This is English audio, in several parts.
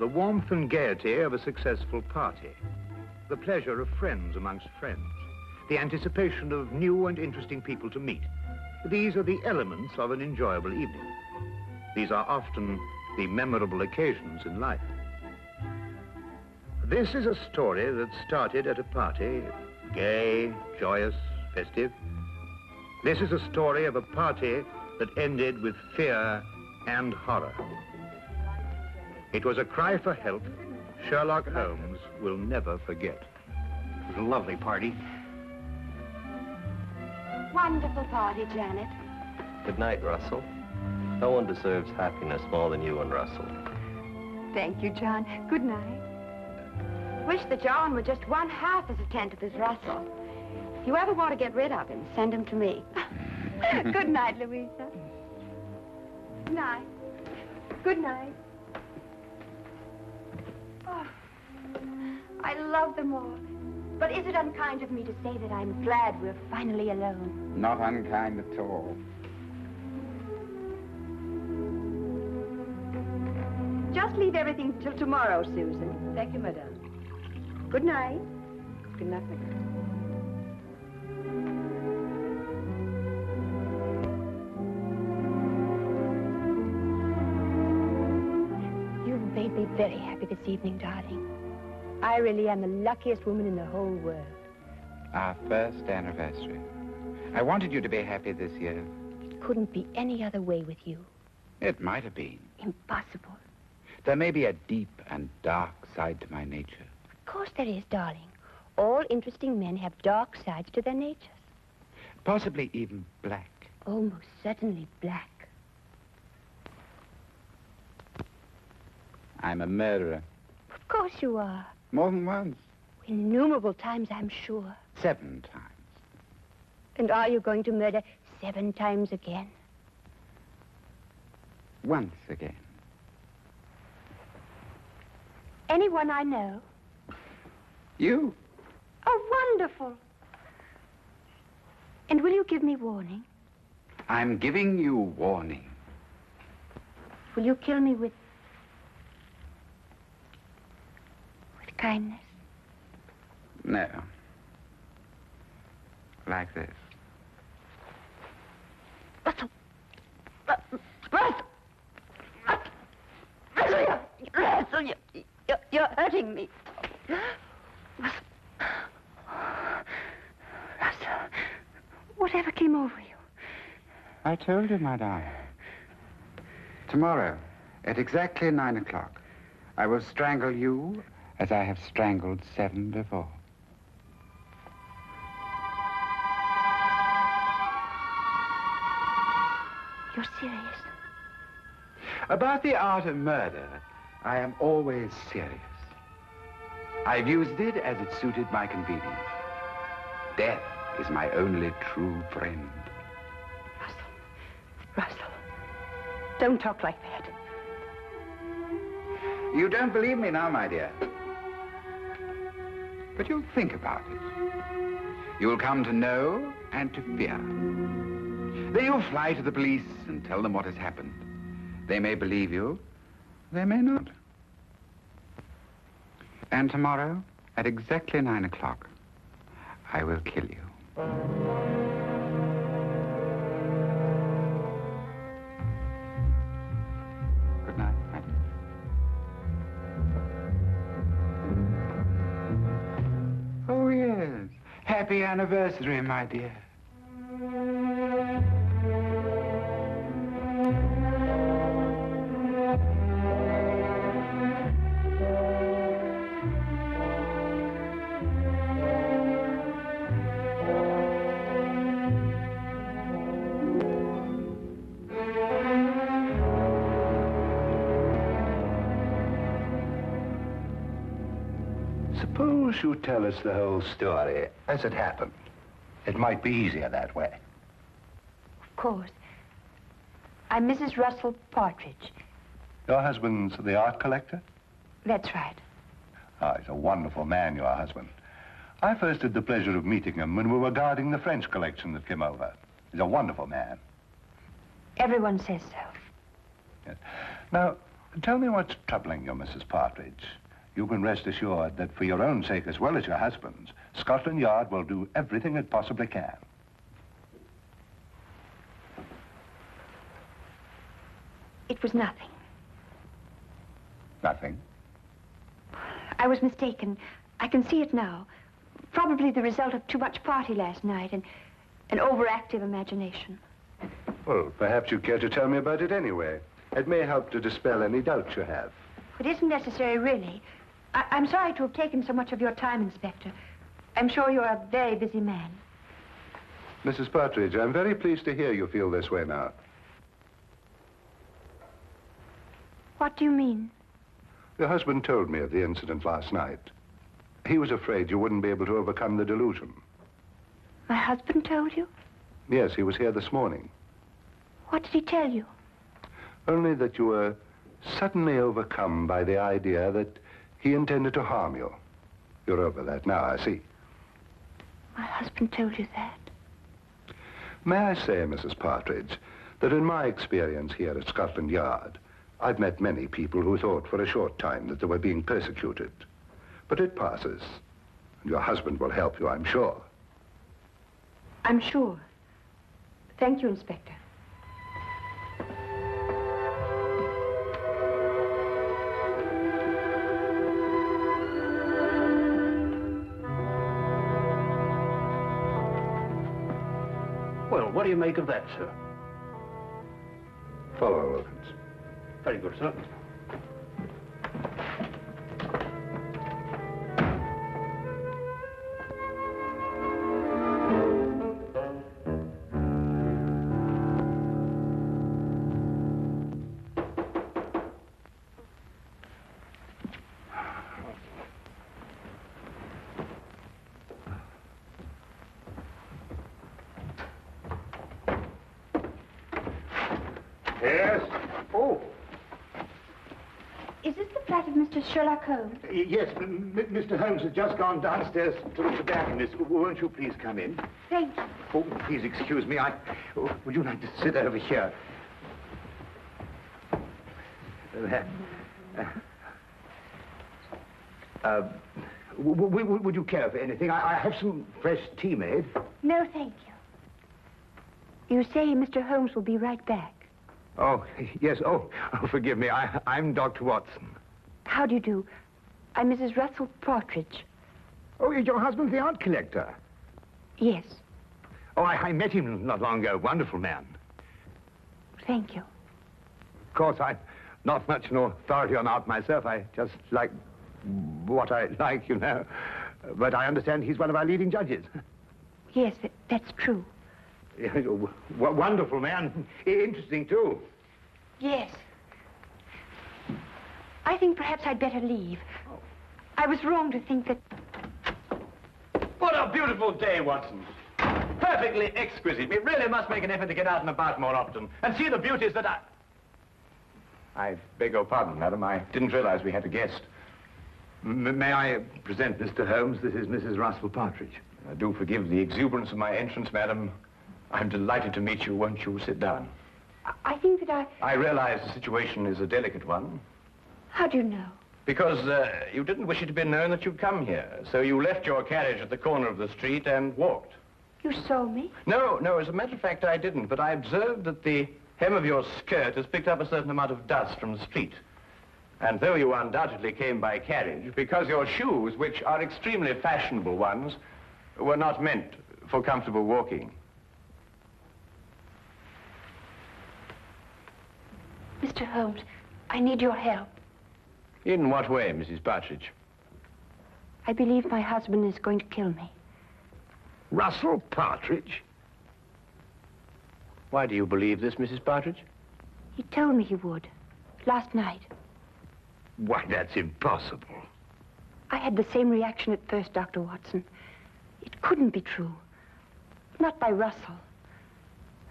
the warmth and gaiety of a successful party, the pleasure of friends amongst friends, the anticipation of new and interesting people to meet. These are the elements of an enjoyable evening. These are often the memorable occasions in life. This is a story that started at a party, gay, joyous, festive. This is a story of a party that ended with fear and horror. It was a cry for help Sherlock Holmes will never forget. It was a lovely party. Wonderful party, Janet. Good night, Russell. No one deserves happiness more than you and Russell. Thank you, John. Good night. Wish that John were just one half as attentive as Russell. If you ever want to get rid of him, send him to me. Good night, Louisa. Good night. Good night. Oh, I love them all. But is it unkind of me to say that I'm glad we're finally alone? Not unkind at all. Just leave everything till tomorrow, Susan. Thank you, madame. Good night. Good night, madame. You've made me very happy this evening, darling. I really am the luckiest woman in the whole world. Our first anniversary. I wanted you to be happy this year. It couldn't be any other way with you. It might have been. Impossible. There may be a deep and dark side to my nature. Of course there is, darling. All interesting men have dark sides to their natures. Possibly even black. Almost certainly black. I'm a murderer. Of course you are. More than once. Innumerable times, I'm sure. 7 times. And are you going to murder 7 times again? Once again. Anyone I know? You? Oh, wonderful. And will you give me warning? I'm giving you warning. Will you kill me with kindness? No. Like this. Russell! Russell! Russell, you're hurting me. Russell. Russell, whatever came over you? I told you, my darling. Tomorrow, at exactly 9 o'clock, I will strangle you as I have strangled 7 before. You're serious? About the art of murder, I am always serious. I've used it as it suited my convenience. Death is my only true friend. Russell, don't talk like that. You don't believe me now, my dear. But you'll think about it. You'll come to know and to fear. Then you'll fly to the police and tell them what has happened. They may believe you, they may not. And tomorrow, at exactly 9 o'clock, I will kill you. Good night, madam. Oh, yes. Happy anniversary, my dear. Suppose you tell us the whole story as it happened. It might be easier that way. Of course. I'm Mrs. Russell Partridge. Your husband's the art collector? That's right. Oh, he's a wonderful man, your husband. I first had the pleasure of meeting him when we were guarding the French collection that came over. He's a wonderful man. Everyone says so. Yes. Now, Tell me what's troubling you, Mrs. Partridge. You can rest assured that for your own sake as well as your husband's, Scotland Yard will do everything it possibly can. It was nothing. Nothing? I was mistaken. I can see it now. Probably the result of too much party last night and an overactive imagination. Well, perhaps you'd care to tell me about it anyway. It may help to dispel any doubts you have. It isn't necessary, really. I'm sorry to have taken so much of your time, Inspector. I'm sure you're a very busy man. Mrs. Partridge, I'm very pleased to hear you feel this way now. What do you mean? Your husband told me of the incident last night. He was afraid you wouldn't be able to overcome the delusion. My husband told you? Yes, he was here this morning. What did he tell you? Only that you were suddenly overcome by the idea that he intended to harm you. You're over that now, I see. My husband told you that? May I say, Mrs. Partridge, that in my experience here at Scotland Yard, I've met many people who thought for a short time that they were being persecuted. But it passes. And your husband will help you, I'm sure. I'm sure. Thank you, Inspector. Well, what do you make of that, sir? Follow, Wilkins. Very good, sir. Yes? Oh, Is this the flat of Mr. Sherlock Holmes? yes, Mr. Holmes has just gone downstairs to look for Daphnis. Won't you please come in? Thank you. Oh, please excuse me. Would you like to sit over here? There. Would you care for anything? I have some fresh tea made. No, thank you. You say Mr. Holmes will be right back. Oh, yes. Oh, forgive me. I'm Dr. Watson. How do you do? I'm Mrs. Russell Partridge. Oh, your husband's the art collector. Yes, Oh, I met him not long ago. Wonderful man. thank you. Of course, I'm not much an authority on art myself. I just like what I like, you know. But I understand he's one of our leading judges. Yes, that's true. Wonderful man. Interesting, too. Yes. I think perhaps I'd better leave. I was wrong to think that... What a beautiful day, Watson. Perfectly exquisite. We really must make an effort to get out and about more often and see the beauties that I beg your pardon, madam. I didn't realize we had a guest. May I present Mr. Holmes? This is Mrs. Russell Partridge. Do forgive the exuberance of my entrance, madam. I'm delighted to meet you. Won't you sit down? I think that I realize the situation is a delicate one. How do you know? Because you didn't wish it to be known that you'd come here. So you left your carriage at the corner of the street and walked. You saw me? No, as a matter of fact, I didn't. But I observed that the hem of your skirt has picked up a certain amount of dust from the street. And though you undoubtedly came by carriage, because your shoes, which are extremely fashionable ones, were not meant for comfortable walking. Mr. Holmes, I need your help. In what way, Mrs. Partridge? I believe my husband is going to kill me. Russell Partridge? Why do you believe this, Mrs. Partridge? He told me he would. Last night. Why, that's impossible. I had the same reaction at first, Dr. Watson. It couldn't be true. Not by Russell.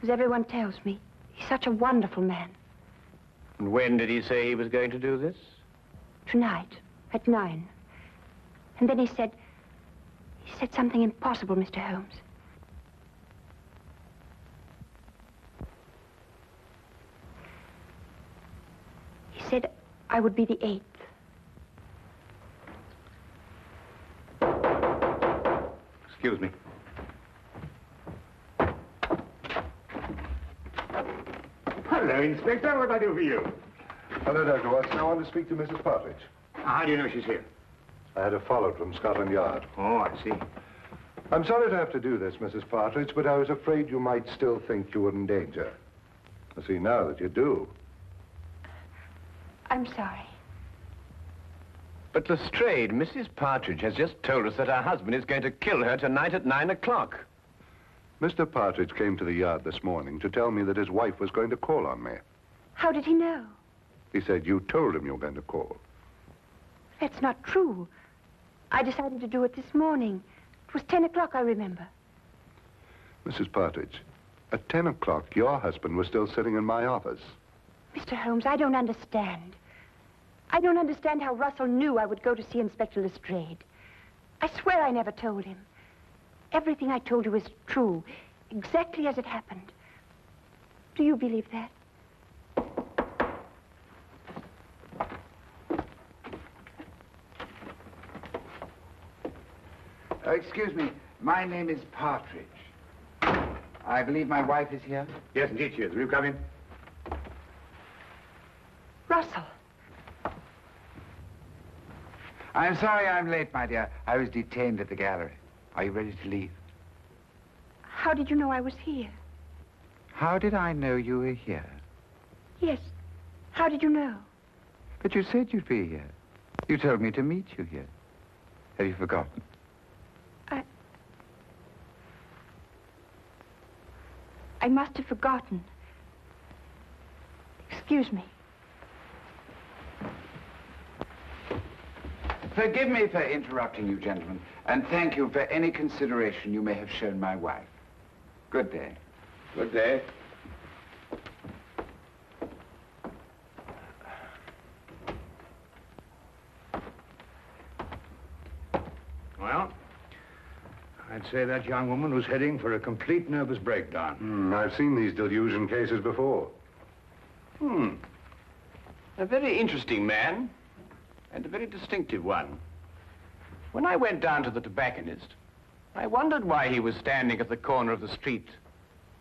As everyone tells me, he's such a wonderful man. And when did he say he was going to do this? Tonight, at 9. And then he said something impossible, Mr. Holmes. He said, I would be the 8th. Excuse me. Hello, Inspector. What do I do for you? Hello, Dr. Watson. I want to speak to Mrs. Partridge. How do you know she's here? I had her followed from Scotland Yard. Oh, I see. I'm sorry to have to do this, Mrs. Partridge, but I was afraid you might still think you were in danger. I see now that you do. I'm sorry. But Lestrade, Mrs. Partridge has just told us that her husband is going to kill her tonight at 9 o'clock. Mr. Partridge came to the yard this morning to tell me that his wife was going to call on me. How did he know? He said you told him you were going to call. That's not true. I decided to do it this morning. It was 10 o'clock, I remember. Mrs. Partridge, at 10 o'clock, your husband was still sitting in my office. Mr. Holmes, I don't understand. I don't understand how Russell knew I would go to see Inspector Lestrade. I swear I never told him. Everything I told you is true, exactly as it happened. Do you believe that? Excuse me. My name is Partridge. I believe my wife is here. Yes, indeed, she is. Will you come in? Russell. I'm sorry I'm late, my dear. I was detained at the gallery. Are you ready to leave? How did you know I was here? How did I know you were here? Yes. How did you know? But you said you'd be here. You told me to meet you here. Have you forgotten? I must have forgotten. Excuse me. Forgive me for interrupting you, gentlemen, and thank you for any consideration you may have shown my wife. Good day. Good day. Well, I'd say that young woman was heading for a complete nervous breakdown. I've seen these delusion cases before. A very interesting man, and a very distinctive one. When I went down to the tobacconist, I wondered why he was standing at the corner of the street,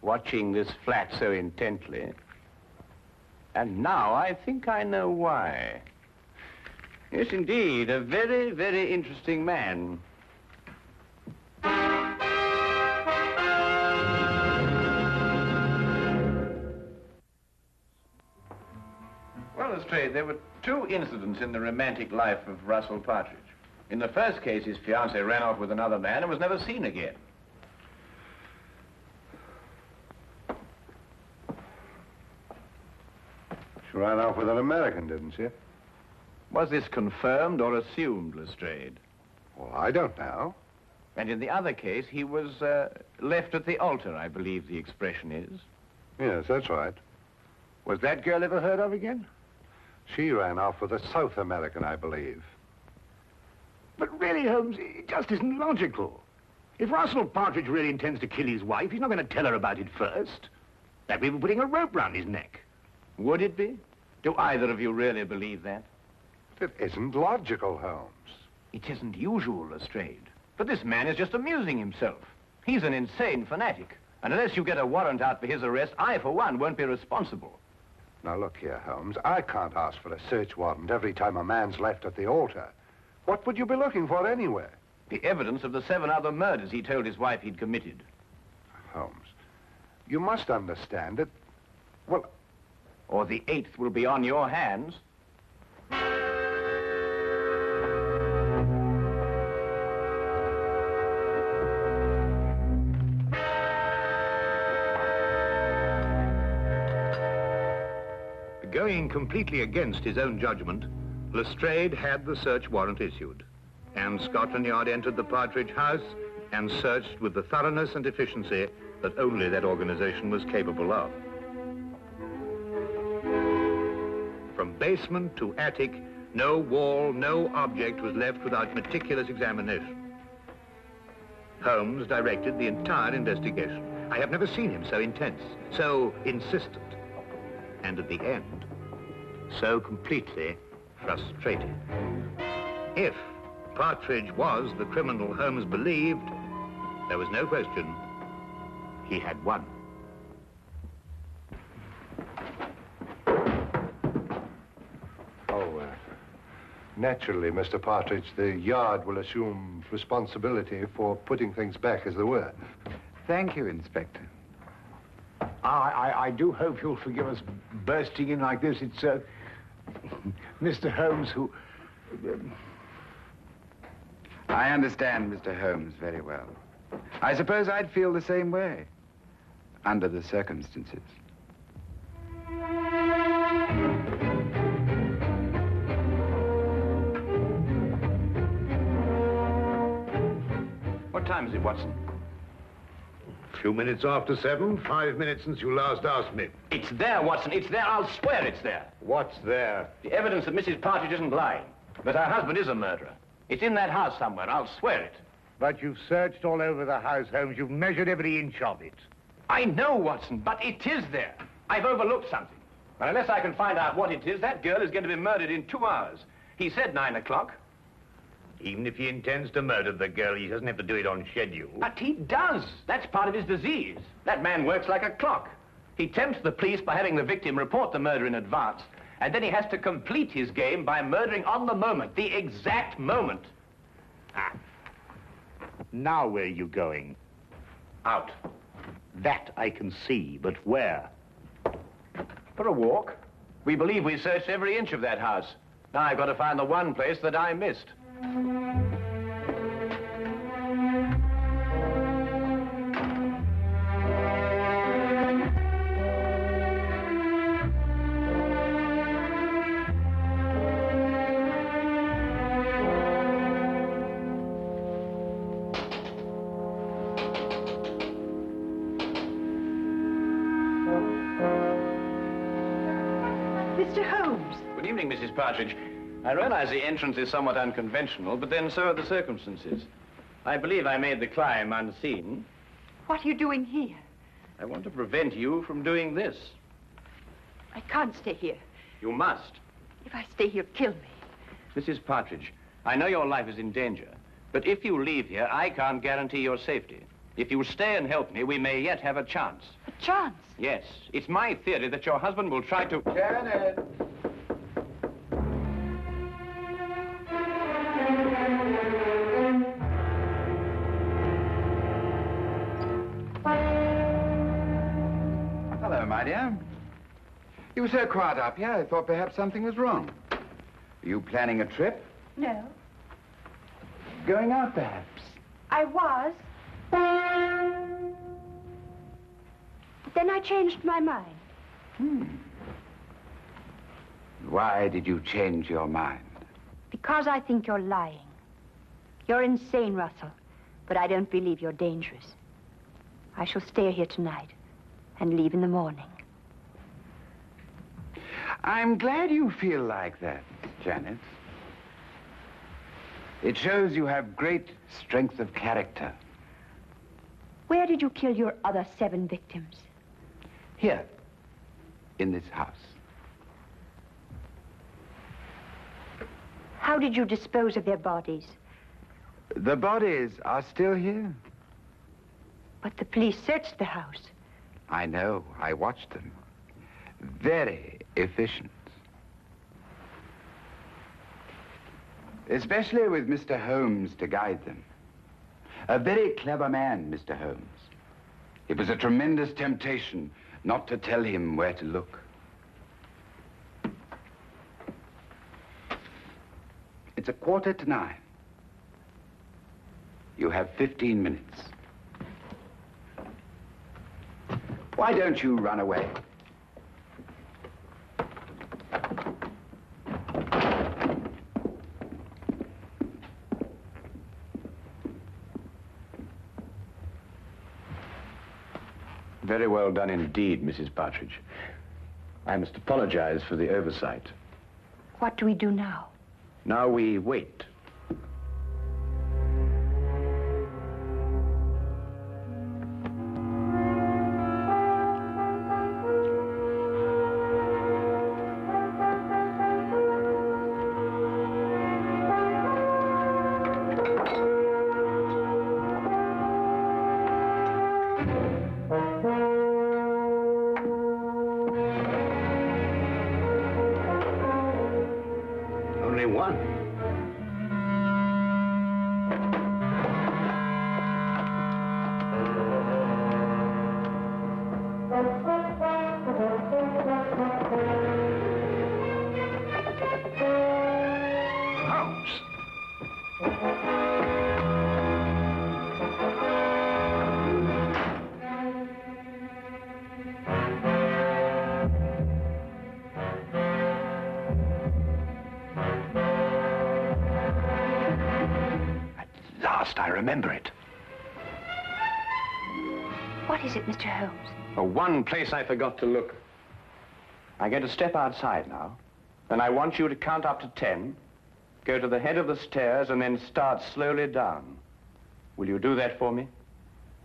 watching this flat so intently. And now I think I know why. Yes, indeed, a very, very interesting man. Well, Lestrade, there were two incidents in the romantic life of Russell Partridge. In the first case, his fiancée ran off with another man and was never seen again. She ran off with an American, didn't she? Was this confirmed or assumed, Lestrade? Well, I don't know. And in the other case, he was left at the altar, I believe the expression is. Yes, that's right. Was that girl ever heard of again? She ran off with a South American, I believe. But really, Holmes, it just isn't logical. If Russell Partridge really intends to kill his wife, he's not going to tell her about it first. That'd be putting a rope round his neck. Would it be? Do either of you really believe that? It isn't logical, Holmes. It isn't usual, Lestrade. But this man is just amusing himself. He's an insane fanatic. And unless you get a warrant out for his arrest, I, for one, won't be responsible. Now, look here, Holmes. I can't ask for a search warrant every time a man's left at the altar. What would you be looking for anyway? The evidence of the 7 other murders he told his wife he'd committed. Holmes, you must understand that, well... Or the 8th will be on your hands. Going completely against his own judgment, Lestrade had the search warrant issued, and Scotland Yard entered the Partridge house and searched with the thoroughness and efficiency that only that organization was capable of. From basement to attic, no wall, no object was left without meticulous examination. Holmes directed the entire investigation. I have never seen him so intense, so insistent, and at the end, so completely frustrated. If Partridge was the criminal Holmes believed, there was no question he had won. Naturally, Mr. Partridge, the Yard will assume responsibility for putting things back as they were. Thank you, Inspector. I do hope you'll forgive us bursting in like this. It's, Mr. Holmes who... I understand Mr. Holmes very well. I suppose I'd feel the same way, under the circumstances. What time is it, Watson? A few minutes after 7, 5 minutes since you last asked me. It's there, Watson. It's there. I'll swear it's there. What's there? The evidence that Mrs. Partridge isn't lying. That her husband is a murderer. It's in that house somewhere. I'll swear it. But you've searched all over the house, Holmes. You've measured every inch of it. I know, Watson, but it is there. I've overlooked something. But unless I can find out what it is, that girl is going to be murdered in 2 hours. He said 9 o'clock. Even if he intends to murder the girl, he doesn't have to do it on schedule. But he does. That's part of his disease. That man works like a clock. He tempts the police by having the victim report the murder in advance, and then he has to complete his game by murdering on the moment, the exact moment. Ah. Now where are you going? Out. That I can see, but where? For a walk. We believe we searched every inch of that house. Now I've got to find the one place that I missed. Mr. Holmes. Good evening, Mrs. Partridge. I realize the entrance is somewhat unconventional, but then so are the circumstances. I believe I made the climb unseen. What are you doing here? I want to prevent you from doing this. I can't stay here. You must. If I stay here, kill me. Mrs. Partridge, I know your life is in danger, but if you leave here, I can't guarantee your safety. If you stay and help me, we may yet have a chance. A chance? Yes. It's my theory that your husband will try to... Janet! Hello, my dear. You were so quiet up here, I thought perhaps something was wrong. Are you planning a trip? No. Going out, perhaps? I was. Then I changed my mind. Why did you change your mind? Because I think you're lying. You're insane, Russell. But I don't believe you're dangerous. I shall stay here tonight and leave in the morning. I'm glad you feel like that, Janet. It shows you have great strength of character. Where did you kill your other 7 victims? Here, in this house. How did you dispose of their bodies? The bodies are still here. But the police searched the house. I know. I watched them. Very efficient. Especially with Mr. Holmes to guide them. A very clever man, Mr. Holmes. It was a tremendous temptation not to tell him where to look. It's 8:45. You have 15 minutes. Why don't you run away? Very well done indeed, Mrs. Partridge. I must apologize for the oversight. What do we do now? Now we wait. last I remember it. What is it, Mr. Holmes? Oh, one place I forgot to look. I'm going to step outside now, and I want you to count up to 10, go to the head of the stairs, and then start slowly down. Will you do that for me?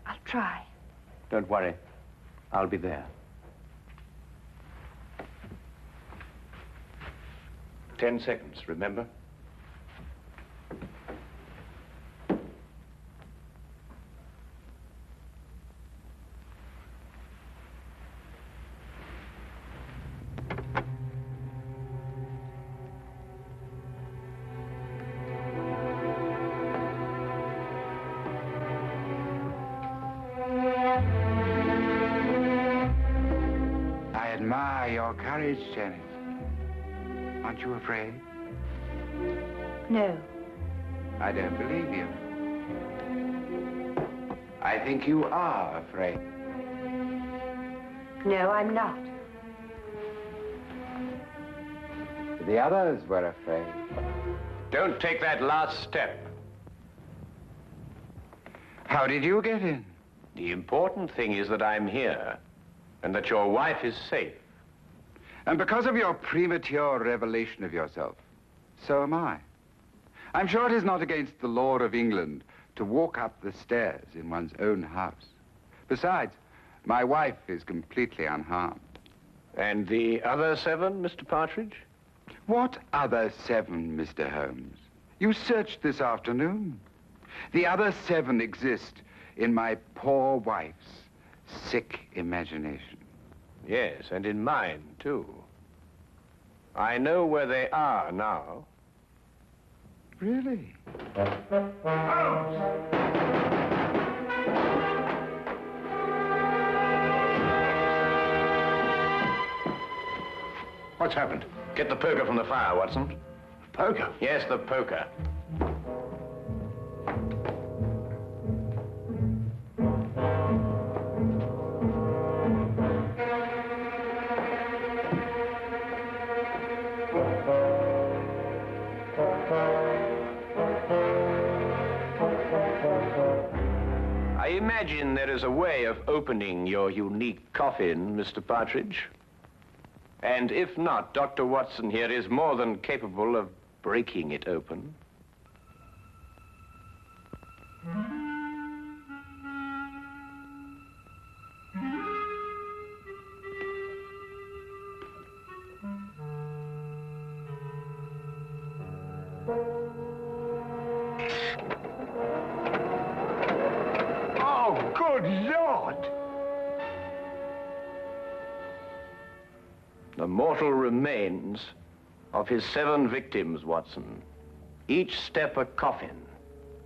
I'll try. Don't worry. I'll be there. 10 seconds, remember? I admire your courage, Janet. Aren't you afraid? No. I don't believe you. I think you are afraid. No, I'm not. The others were afraid. Don't take that last step. How did you get in? The important thing is that I'm here, and that your wife is safe. And because of your premature revelation of yourself, so am I. I'm sure it is not against the law of England to walk up the stairs in one's own house. Besides, my wife is completely unharmed. And the other 7, Mr. Partridge? What other 7, Mr. Holmes? You searched this afternoon. The other 7 exist in my poor wife's sick imagination. Yes, and in mine, too. I know where they are now. Really? What's happened? Get the poker from the fire, Watson. Poker? Yes, the poker. I imagine there is a way of opening your unique coffin, Mr. Partridge. And if not, Dr. Watson here is more than capable of breaking it open. Oh, good Lord! The mortal remains of his 7 victims, Watson. Each step a coffin,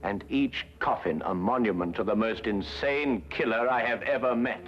and each coffin a monument to the most insane killer I have ever met.